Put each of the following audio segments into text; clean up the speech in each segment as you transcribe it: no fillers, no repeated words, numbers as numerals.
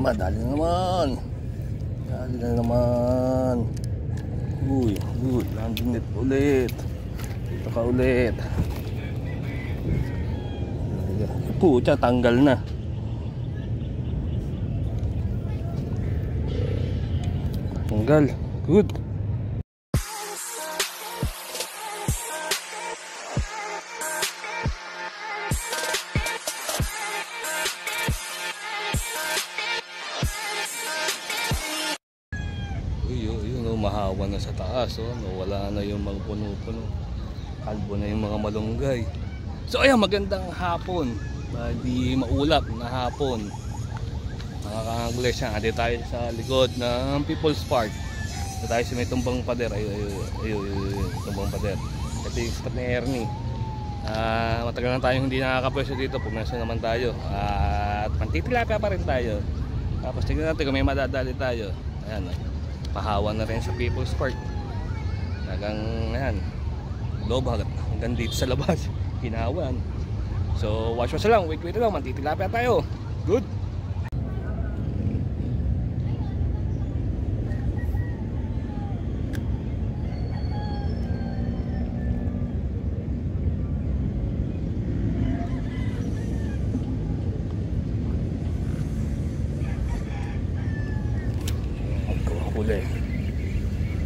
naman, dali na naman. Dali na naman. Uy, good. Landing net ulit. Dito ka ulit. Pucha, tanggal na. Tanggal. Good. Mahawa na sa taas, oh. Wala na yung mga puno-puno, kalbo na yung mga malunggay. So ayan, magandang hapon, di maulap na hapon mga ka-Angles. Andi tayo sa likod ng People's Park. Ito tayo sa may tumbang pader. Tumbang pader. Ito yung spot ni Ernie. Matagal na tayong hindi nakakapwesto dito. Pumesto naman tayo at mantitilapia pa rin tayo. Tapos tignan natin kung may madadali tayo. Ayan, pahawa na rin sa People's Park. Talagang ayan, loob hanggang dito sa labas, hinawan. So watch mo lang, wait lang, mantitilapia tayo. Good.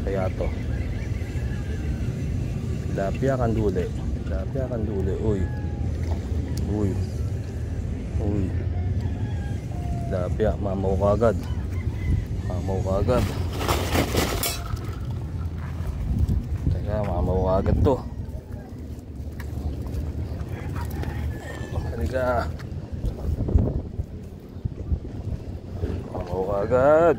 Kaya to tilapia kanduli, tilapia kanduli. Uy, tilapia, mamaw kagad, teka, mamaw kagad to. Halika, mamaw kagad.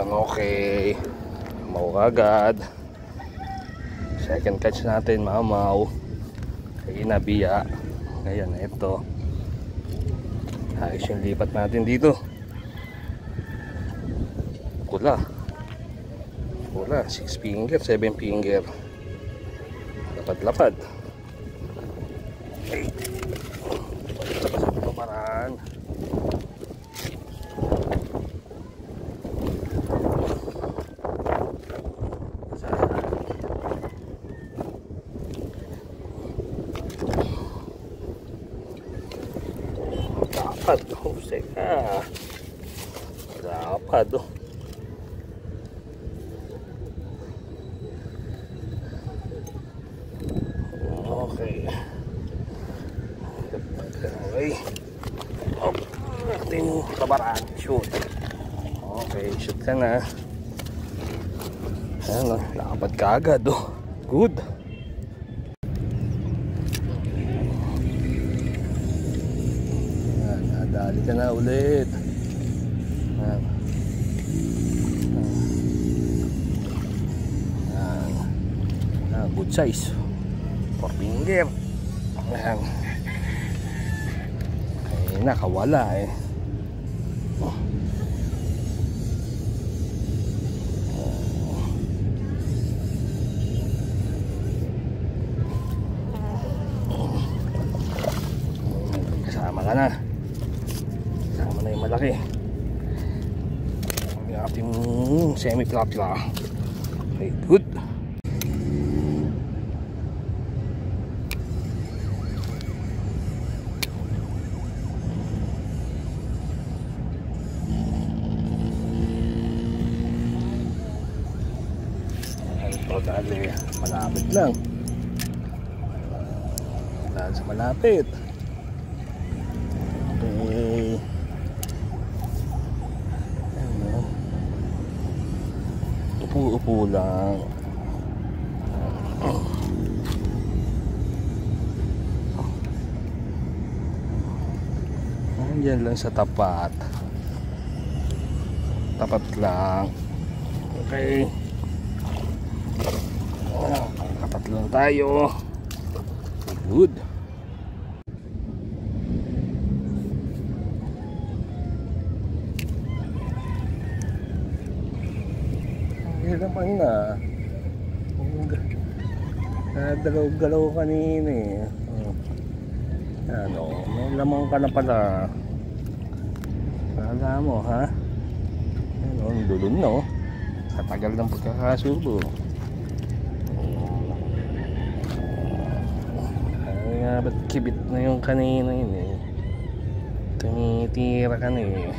Okay, mau agad. Second catch natin, mamaw. Kaya nabiya. Ngayon, ito. Ayos yung lipat natin dito. Kula, 6 finger, 7 finger. Lapad-lapad. Paraan. Husay ka. Dapat oh. Okay. Oh, natin kabaraan. Shoot. Okay, shoot ka na. Ayan oh, nakapad ka agad oh. Good. Dali ka na ulit. Good size, 4 finger. Ayan. Ay, nakawala eh. Kasama ka na. Malaki ang ating semi-plapla. Okay, good. Ito dali, malapit lang. Dahil sa malapit. Okay. Upo lang. Diyan lang sa tapat. Tapat lang. Okay. Tapat lang tayo. Good. Naman na galaw-galaw kanina eh. Ano, may lamang ka na pala. Kala mo, ha? Ano, dulon na, oh. Katagal ng pagkakasubo. Ay nga, ba't kibit na yung kanina yun, eh? Tumitira ka na, eh.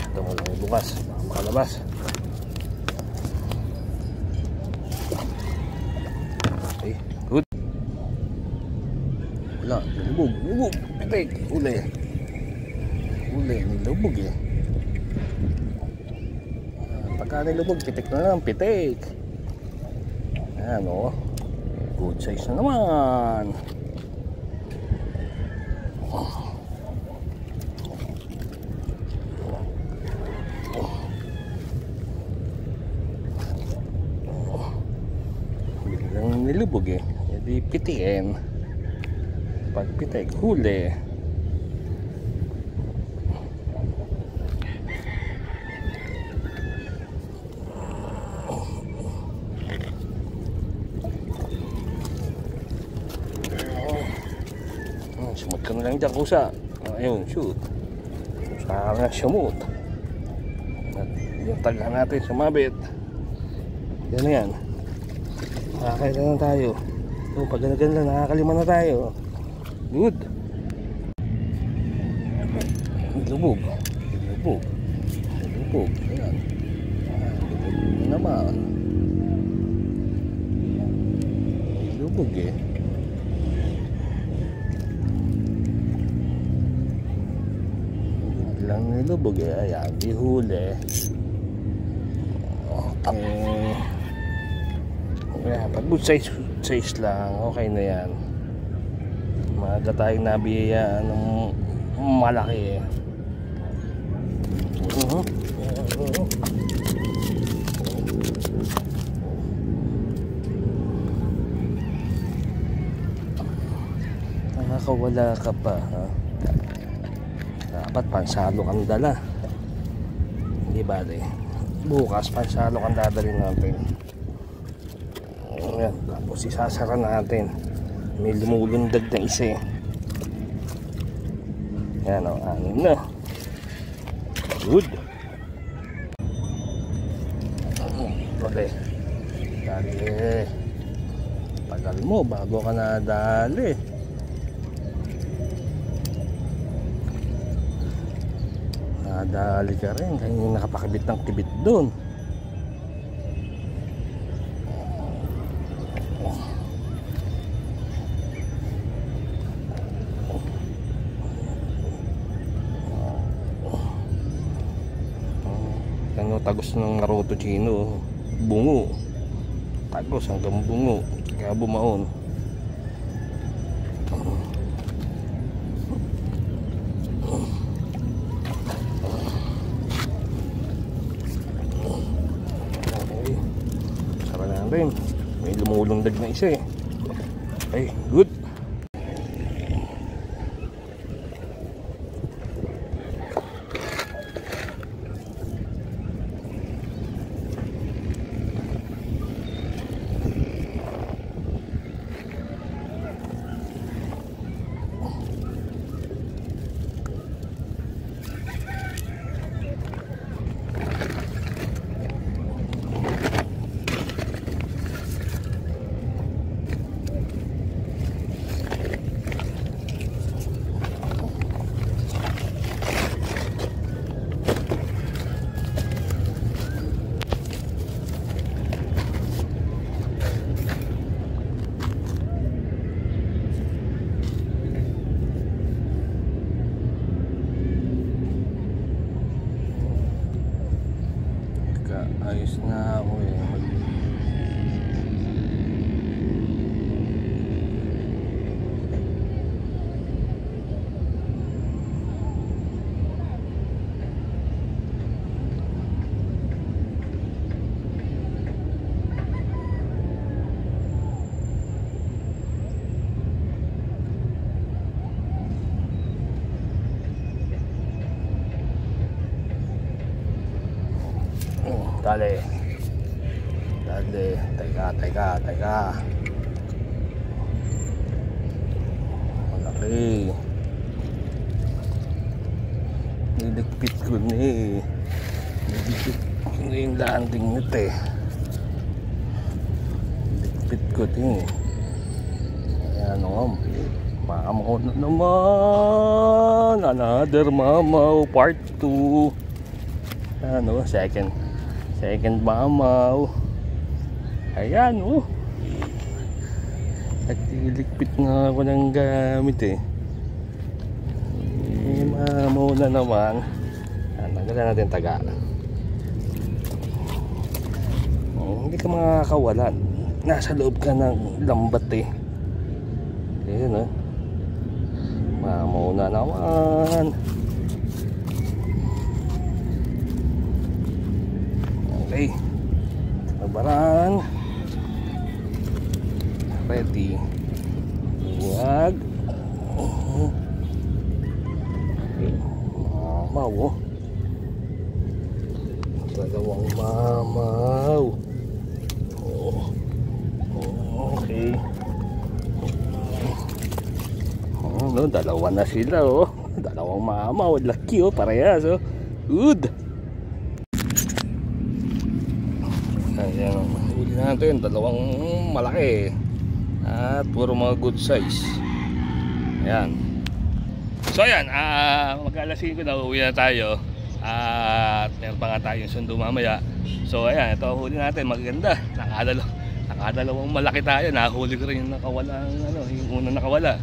Ito mo lang bukas, makalabas. Okay, good. Wala, nilubog, pitik, uli. Nilubog, eh. Pagka nilubog, pitik na lang, pitik. Ayan, o. Good size na naman. Biglang nilubog, eh. Hindi pitikin. Pag pitik, huli. Sumot ka na lang dyan, kusa. Ayun, shoot. Saka nga sumot. At yung taga natin sumabit. Yan na yan. Nakakaita na tayo. So, pag ganda nakakalima na tayo. Good. Lubog. Ayan. Lubog naman. Lubog, eh. Lang nilubog, eh. Ayan, di huli. Pag good size lang, okay na yan. Maaga tayong nabiyayaan ng malaki, eh. Nakakawala ka pa, ha? Dapat pansalo kang dala. Hindi ba, eh? Bukas pansalo kang dadalhin natin. Ayan, tapos isasara natin. May lumulundag na isa, eh. Yan, o, anim na. Good. Okay. Dali. Tagal mo bago ka nadali. Nadali ka rin. Kaya nakapakabit ng tibit doon. Tagos ng Naruto Chino, bungo, tagos hanggang bungo, kaya bumaon. Okay, sara natin. May lumulundag na isa, eh. Okay, good. Dali. Dali. Teka. Malaki. Niligpit ko na eh. Niligpit ko na yung landing nito eh. Niligpit ko din eh. Ayan o. Mamaw na naman. Another mamaw. Part 2. Ano, second mamaw. Ayan o. Nagtiligpit nga ako ng gamit eh. Mamaw na naman. Tanggalan natin taga. Hindi ka makakawalan. Nasa loob ka ng lambat eh. Ayan o. Mamaw na naman. Okay. Nabaran. Ready. Huwag. Mamaw oh. Dalawang mamaw. Okay. No, dalawa na sila oh. Dalawang mamaw. Laki oh, parehas oh. Good. Ayan, huli natin dalawang malaki at puro mga good size. Ayan. So ayan, mag-alasin ko na, uwi na tayo. At meron pa nga tayong sundo mamaya. So ayan, ito huli natin, maganda. Nakadalawang malaki tayo. Nahuli ko rin yung nakawala, yung unang nakawala.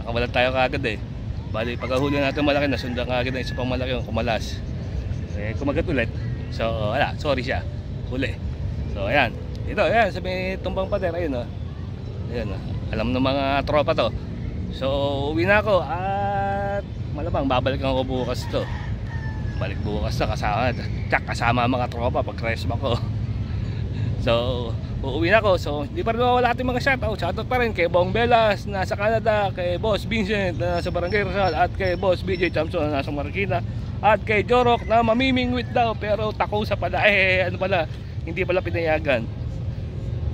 Nakawala tayo kagad eh. Bali, pagkahuli natin malaki, nasundan kagad na isa pang malaki yung kumalas. Eh, kumagat ulit. So wala, sorry siya. Huli. So ayan, ito ayan, sa may tumbang pader, ayun oh. Ayan oh. Alam ng mga tropa to. So uwi na ako at malamang babalik ako bukas to. Balik bukas na kasama mga tropa pag resma ko. So uuwi na ako. So hindi pa rin wala ating mga shoutout pa rin kay Bong Belas nasa Canada, kay Boss Vincent na nasa Barangay Rizal, at kay Boss BJ Chamson na nasa Marikina, at kay Jorok na mamimingwit daw pero takusa pala, ano pala, hindi pala pinayagan.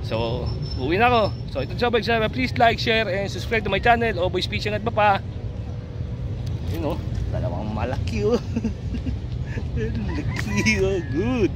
So uwi na ako. So ito sa bag, please like, share and subscribe to my channel, Oboy's Fishing at Papa. You know, dalawang malaki oh. Laki oh, good.